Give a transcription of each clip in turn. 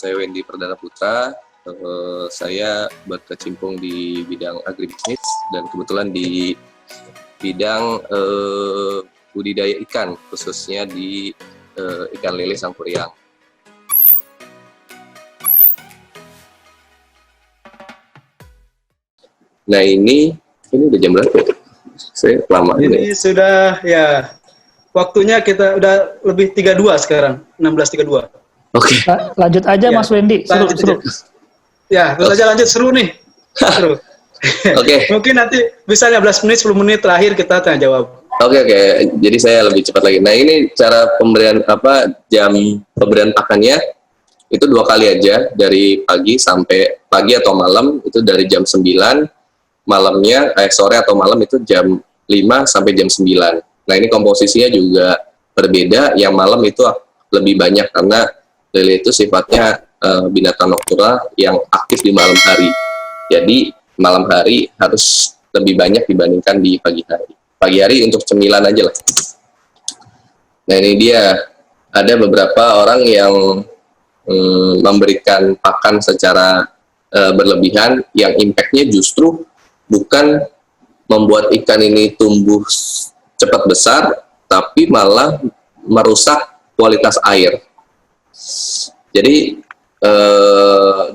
saya Wendy Perdana Putra. Saya berkecimpung di bidang agribisnis dan kebetulan di bidang budidaya ikan, khususnya di ikan lele Sangkuriang. Nah ini udah jam berapa? Saya lama ini sudah ya waktunya kita udah lebih 32 sekarang, 16.32. Oke. Lanjut aja ya, Mas Wendy, seru. Ya, lanjut seru nih. Seru. Oke. Mungkin nanti bisa 15 menit, 10 menit terakhir kita tanya jawab. Oke. Jadi saya lebih cepat lagi. Nah, ini cara pemberian jam pemberian pakannya itu 2 kali aja, dari pagi atau malam itu dari jam 9, malamnya sore atau malam itu jam 5 sampai jam 9. Nah, ini komposisinya juga berbeda. Yang malam itu lebih banyak karena lele itu sifatnya binatang nokturnal yang aktif di malam hari. Jadi malam hari harus lebih banyak dibandingkan di pagi hari. Pagi hari untuk cemilan aja lah. Nah ini dia, ada beberapa orang yang memberikan pakan secara berlebihan, yang impact-nya justru bukan membuat ikan ini tumbuh cepat besar, tapi malah merusak kualitas air. Jadi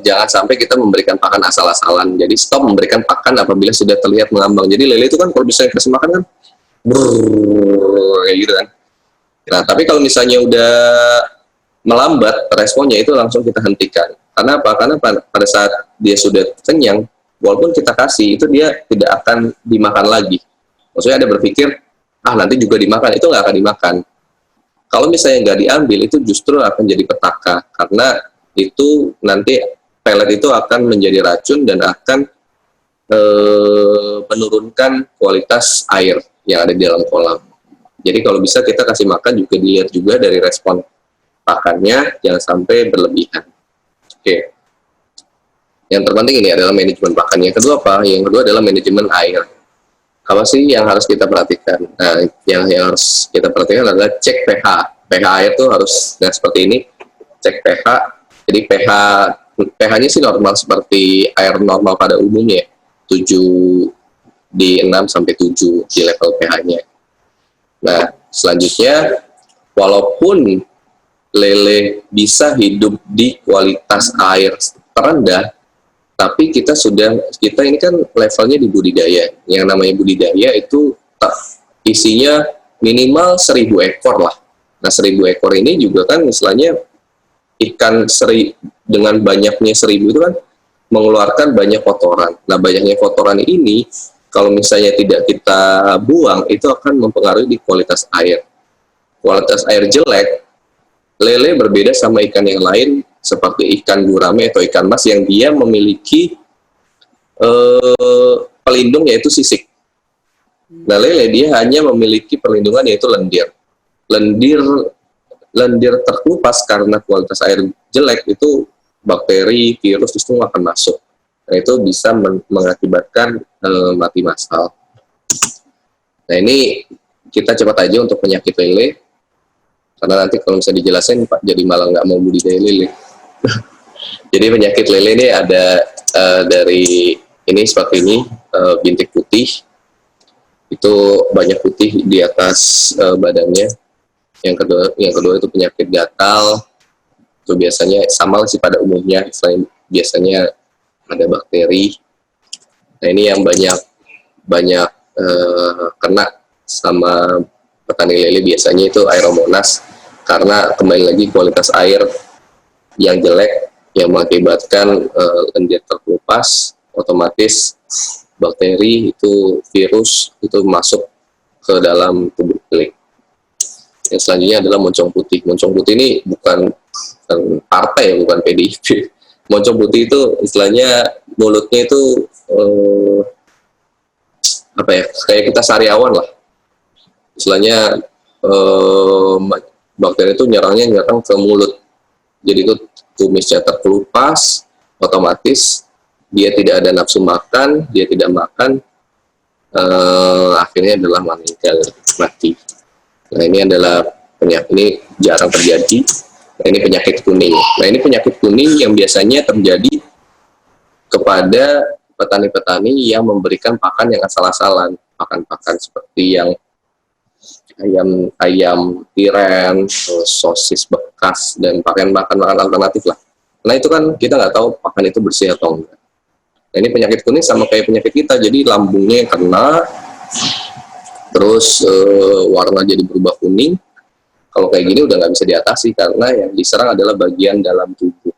jangan sampai kita memberikan pakan asal-asalan. Jadi stop memberikan pakan apabila sudah terlihat mengambang. Jadi lele itu kan kalau misalnya kasih makan kan kayak gitu kan. Nah tapi kalau misalnya udah melambat responnya, itu langsung kita hentikan. Karena apa? Karena pada saat dia sudah kenyang, walaupun kita kasih, itu dia tidak akan dimakan lagi. Maksudnya ada berpikir, nanti juga dimakan. Itu nggak akan dimakan. Kalau misalnya nggak diambil, itu justru akan jadi petaka, karena itu nanti pelet itu akan menjadi racun dan akan menurunkan kualitas air yang ada di dalam kolam. Jadi kalau bisa kita kasih makan juga dilihat juga dari respon pakannya, jangan sampai berlebihan. Oke. Yang terpenting ini adalah manajemen pakan. Yang kedua apa? Yang kedua adalah manajemen air. Apa sih yang harus kita perhatikan? Nah, yang harus kita perhatikan adalah cek pH. pH air itu harus seperti ini. Cek pH. Jadi pH-nya sih normal seperti air normal pada umumnya. 7 di 6 sampai 7 di level pH-nya. Nah, selanjutnya walaupun lele bisa hidup di kualitas air terendah, tapi kita ini kan levelnya di budidaya. Yang namanya budidaya itu isinya minimal 1.000 ekor lah. Nah 1.000 ekor ini juga kan istilahnya ikan dengan banyaknya 1.000 itu kan mengeluarkan banyak kotoran. Nah banyaknya kotoran ini kalau misalnya tidak kita buang, itu akan mempengaruhi di kualitas air. Kualitas air jelek, lele berbeda sama ikan yang lain seperti ikan gurame atau ikan mas yang dia memiliki pelindung yaitu sisik. Nah lele dia hanya memiliki perlindungan yaitu lendir. Lendir terkelupas karena kualitas air jelek, itu bakteri, virus itu akan masuk. Nah itu bisa mengakibatkan mati massal. Nah ini kita cepat aja untuk penyakit lele, karena nanti kalau misalnya dijelasin Pak jadi malah nggak mau budidaya lele. Jadi penyakit lele ini ada dari ini seperti ini, bintik putih, itu banyak putih di atas badannya. Yang kedua itu penyakit gatal, itu biasanya sama sih pada umumnya, selain biasanya ada bakteri. Nah ini yang banyak kena sama petani lele biasanya itu Aeromonas, karena kembali lagi kualitas air yang jelek yang mengakibatkan lendir terkelupas, otomatis bakteri itu, virus itu masuk ke dalam tubuh lele. Yang selanjutnya adalah moncong putih. Moncong putih ini bukan partai, bukan PDIP. Moncong putih itu istilahnya mulutnya itu kayak kita sariawan lah. Istilahnya bakteri itu nyerang ke mulut. Jadi itu tumisnya terkelupas, otomatis dia tidak ada nafsu makan, dia tidak makan, akhirnya adalah meninggal, mati. Nah ini adalah penyakit, ini jarang terjadi, Nah, ini penyakit kuning. Nah, ini penyakit kuning yang biasanya terjadi kepada petani-petani yang memberikan pakan yang asal-asalan, pakan-pakan seperti yang ayam tiren, sosis bekas, dan pakan-pakan alternatif lah. Nah, itu kan kita nggak tahu pakan itu bersih atau enggak. Nah, ini penyakit kuning sama kayak penyakit kita, jadi lambungnya yang kena, terus warna jadi berubah kuning. Kalau kayak gini udah nggak bisa diatasi karena yang diserang adalah bagian dalam tubuh.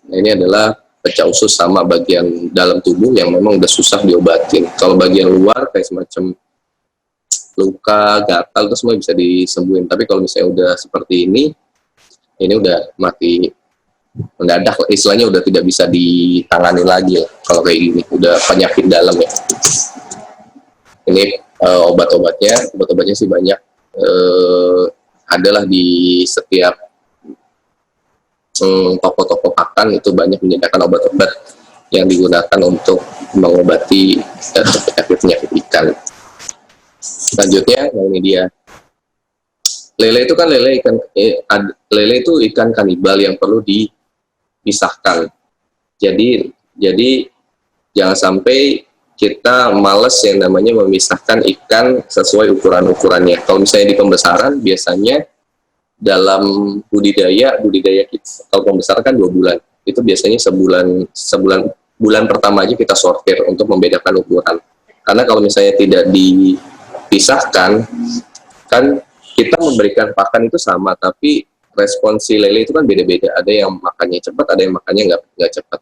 Nah, ini adalah pecah usus sama bagian dalam tubuh yang memang udah susah diobatin. Kalau bagian luar kayak semacam luka, gatal, itu semua bisa disembuhin. Tapi kalau misalnya udah seperti ini udah mati mendadak, istilahnya udah tidak bisa ditangani lagi lah. Kalau kayak gini, udah penyakit dalam ya. Ini obat-obatnya sih banyak. Adalah di setiap toko-toko pakan itu banyak menyediakan obat-obat yang digunakan untuk mengobati penyakit ikan. Selanjutnya, nah ini dia. Lele itu kan lele itu ikan kanibal yang perlu dipisahkan. Jadi jangan sampai kita males yang namanya memisahkan ikan sesuai ukuran-ukurannya. Kalau misalnya di pembesaran, biasanya dalam budidaya kita, kalau pembesaran kan 2 bulan, itu biasanya bulan pertama aja kita sortir untuk membedakan ukuran. Karena kalau misalnya tidak dipisahkan, kan kita memberikan pakan itu sama, tapi respons si lele itu kan beda-beda. Ada yang makannya cepat, ada yang makannya nggak cepat.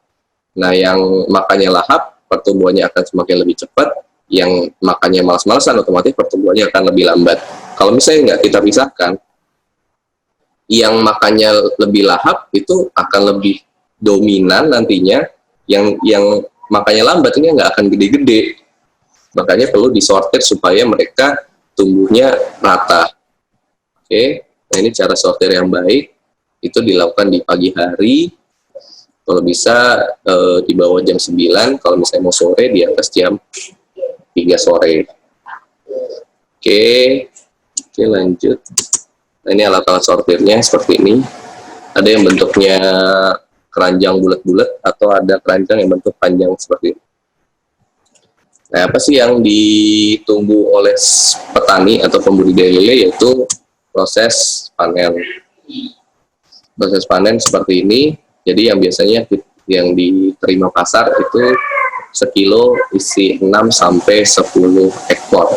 Nah, yang makannya lahap, pertumbuhannya akan semakin lebih cepat. Yang makannya malas-malasan, otomatis pertumbuhannya akan lebih lambat. Kalau misalnya nggak kita pisahkan, yang makannya lebih lahap itu akan lebih dominan nantinya. Yang makannya lambat ini nggak akan gede-gede. Makanya perlu disortir supaya mereka tumbuhnya rata. Oke, nah ini cara sortir yang baik. Itu dilakukan di pagi hari. Kalau bisa di bawah jam 9, kalau misalnya mau sore di atas jam 3 sore. Oke, lanjut. Nah, ini alat-alat sortirnya seperti ini. Ada yang bentuknya keranjang bulat-bulat atau ada keranjang yang bentuk panjang seperti ini. Nah, apa sih yang ditunggu oleh petani atau pembudidaya lele, yaitu proses panen. Proses panen seperti ini. Jadi yang biasanya yang diterima pasar itu sekilo isi 6 sampai 10 ekor.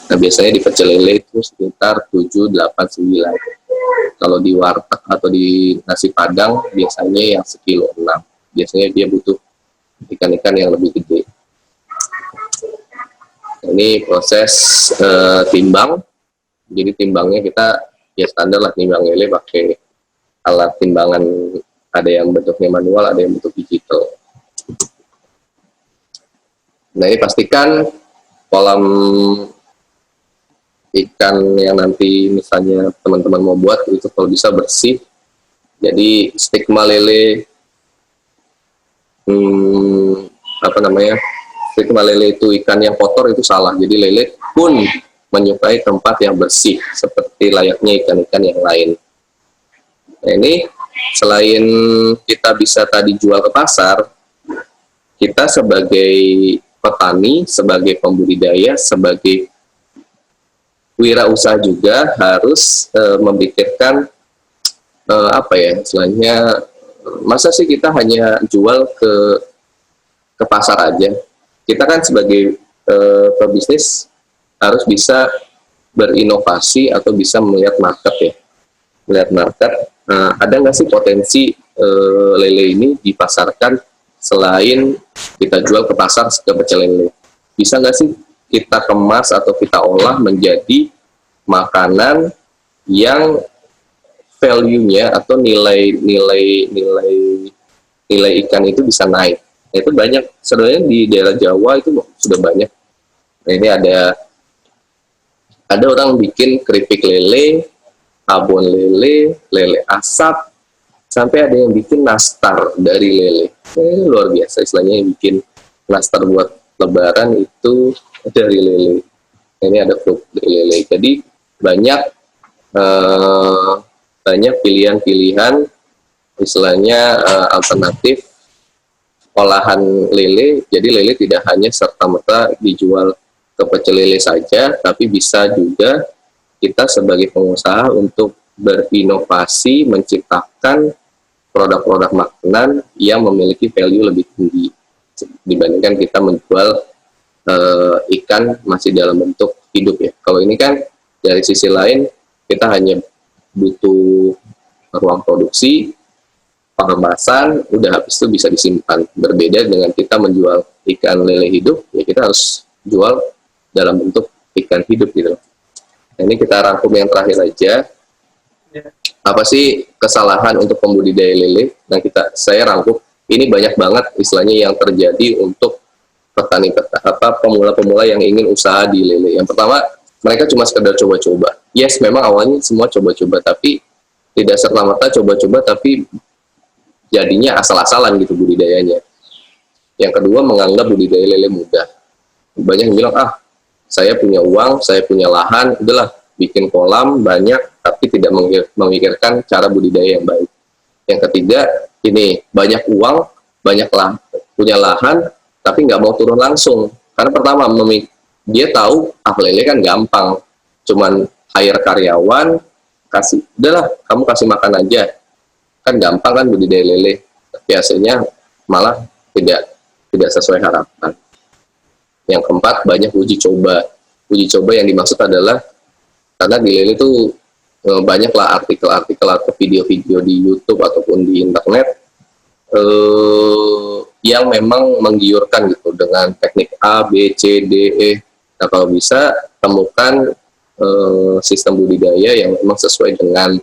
Nah, biasanya di pecel lele itu sekitar 7, 8, 9. Kalau di warteg atau di nasi padang biasanya yang sekilo 6. Biasanya dia butuh ikan-ikan yang lebih gede. Ini proses timbang. Jadi timbangnya kita ya standar lah, timbang lele pakai alat timbangan. Ada yang bentuknya manual, ada yang bentuk digital. Nah, ini pastikan kolam ikan yang nanti misalnya teman-teman mau buat itu kalau bisa bersih. Jadi stigma lele, stigma lele itu ikan yang kotor itu salah. Jadi lele pun menyukai tempat yang bersih seperti layaknya ikan-ikan yang lain. Nah, ini selain kita bisa tadi jual ke pasar, kita sebagai petani, sebagai pembudidaya, sebagai wirausaha juga harus memikirkan istilahnya, masa sih kita hanya jual ke pasar aja. Kita kan sebagai pebisnis harus bisa berinovasi atau bisa melihat market ya. Melihat market, ada nggak sih potensi lele ini dipasarkan selain kita jual ke pasar ke pecel lele? Bisa nggak sih kita kemas atau kita olah menjadi makanan yang value-nya atau nilai ikan itu bisa naik? Nah, itu banyak sebenarnya di daerah Jawa itu sudah banyak. Nah, ini ada orang bikin keripik lele, abon lele, lele asap, sampai ada yang bikin nastar dari lele. Ini luar biasa, istilahnya yang bikin nastar buat lebaran itu dari lele. Ini ada fruit dari lele. Jadi banyak banyak pilihan-pilihan istilahnya alternatif olahan lele. Jadi lele tidak hanya serta-merta dijual ke pecel lele saja, tapi bisa juga kita sebagai pengusaha untuk berinovasi menciptakan produk-produk makanan yang memiliki value lebih tinggi dibandingkan kita menjual ikan masih dalam bentuk hidup ya. Kalau ini kan dari sisi lain kita hanya butuh ruang produksi, pengemasan, udah habis itu bisa disimpan. Berbeda dengan kita menjual ikan lele hidup, ya kita harus jual dalam bentuk ikan hidup gitu. Nah, ini kita rangkum yang terakhir aja. Apa sih kesalahan untuk pembudidaya lele? Nah, saya rangkum. Ini banyak banget istilahnya yang terjadi untuk petani pemula-pemula yang ingin usaha di lele. Yang pertama, mereka cuma sekedar coba-coba. Yes, memang awalnya semua coba-coba, tapi tidak serta-merta coba-coba, tapi jadinya asal-asalan gitu budidayanya. Yang kedua, menganggap budidaya lele mudah. Banyak yang bilang, saya punya uang, saya punya lahan, udahlah bikin kolam banyak, tapi tidak memikirkan cara budidaya yang baik. Yang ketiga, ini banyak uang, punya lahan, tapi nggak mau turun langsung. Karena pertama, dia tahu lele kan gampang, cuman hire karyawan, udahlah kamu kasih makan aja, kan gampang kan budidaya lele. Tapi hasilnya malah tidak sesuai harapan. Yang keempat, banyak uji coba. Uji coba yang dimaksud adalah karena di lele itu banyaklah artikel-artikel atau video-video di YouTube ataupun di internet yang memang menggiurkan gitu dengan teknik A, B, C, D, E. Nah, kalau bisa temukan sistem budidaya yang memang sesuai dengan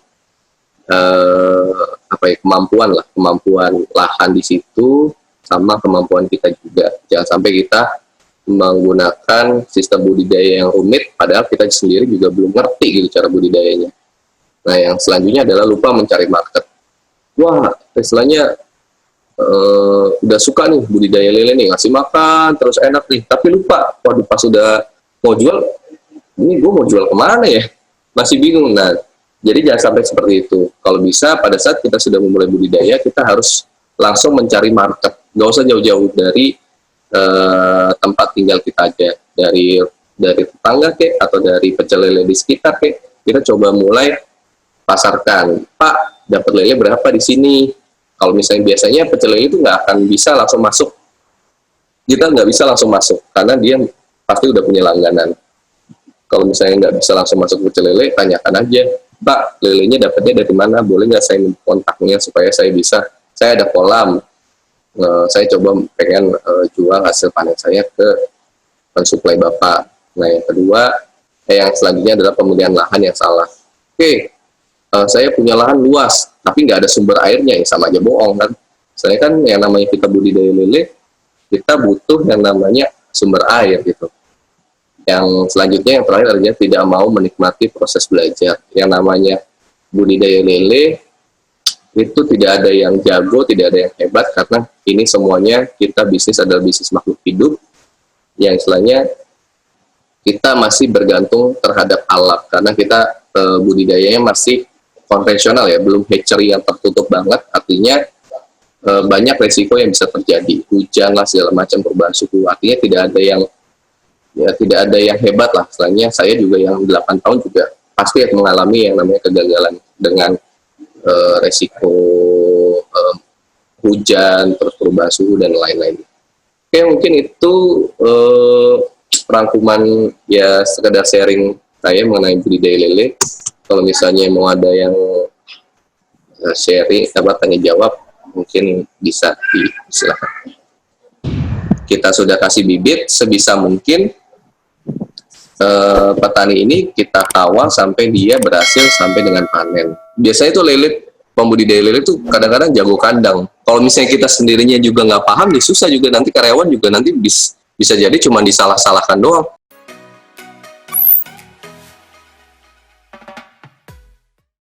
kemampuan lahan di situ sama kemampuan kita juga. Jangan sampai kita menggunakan sistem budidaya yang rumit padahal kita sendiri juga belum ngerti gitu cara budidayanya. Nah, yang selanjutnya adalah lupa mencari market. Wah, istilahnya udah suka nih budidaya lele nih, ngasih makan terus enak nih, tapi lupa, waduh pas udah mau jual, ini gue mau jual kemana ya? Masih bingung. Nah, jadi jangan sampai seperti itu. Kalau bisa pada saat kita sudah memulai budidaya, kita harus langsung mencari market. Nggak usah jauh-jauh dari tempat tinggal kita aja, dari tetangga kek atau dari pecel lele di sekitar kek, kita coba mulai pasarkan. Pak, dapat lele berapa di sini? Kalau misalnya biasanya pecel lele itu nggak akan bisa langsung masuk, kita nggak bisa langsung masuk karena dia pasti udah punya langganan. Kalau misalnya nggak bisa langsung masuk pecel lele, tanyakan aja, Pak, lelenya dapatnya dari mana? Boleh nggak saya minta kontaknya supaya saya bisa? Saya ada kolam, saya coba pengen jual hasil panen saya ke pensuplai Bapak. Nah, yang kedua, yang selanjutnya adalah pemilihan lahan yang salah. Oke, saya punya lahan luas, tapi nggak ada sumber airnya, yang sama aja bohong kan. Saya kan yang namanya kita budidaya lele, kita butuh yang namanya sumber air gitu. Yang selanjutnya, yang terakhir adalah tidak mau menikmati proses belajar. Yang namanya budidaya lele, itu tidak ada yang jago, tidak ada yang hebat, karena ini semuanya kita bisnis adalah bisnis makhluk hidup, yang istilahnya kita masih bergantung terhadap alam, karena kita budidayanya masih konvensional ya, belum hatchery yang tertutup banget, artinya banyak resiko yang bisa terjadi, hujan lah segala macam, perubahan suhu, artinya tidak ada yang hebat lah. Selainnya saya juga yang 8 tahun juga pasti mengalami yang namanya kegagalan dengan resiko hujan, terus perubahan suhu dan lain-lain. Oke, mungkin itu rangkuman ya sekedar sharing saya mengenai budidaya lele. Kalau misalnya mau ada yang sharing, tanya jawab, mungkin bisa silakan. Kita sudah kasih bibit sebisa mungkin petani ini kita kawal sampai dia berhasil sampai dengan panen. Biasanya itu pembudidaya lele itu kadang-kadang jago kandang. Kalau misalnya kita sendirinya juga nggak paham, susah juga, nanti karyawan juga nanti bisa jadi cuma disalah-salahkan doang.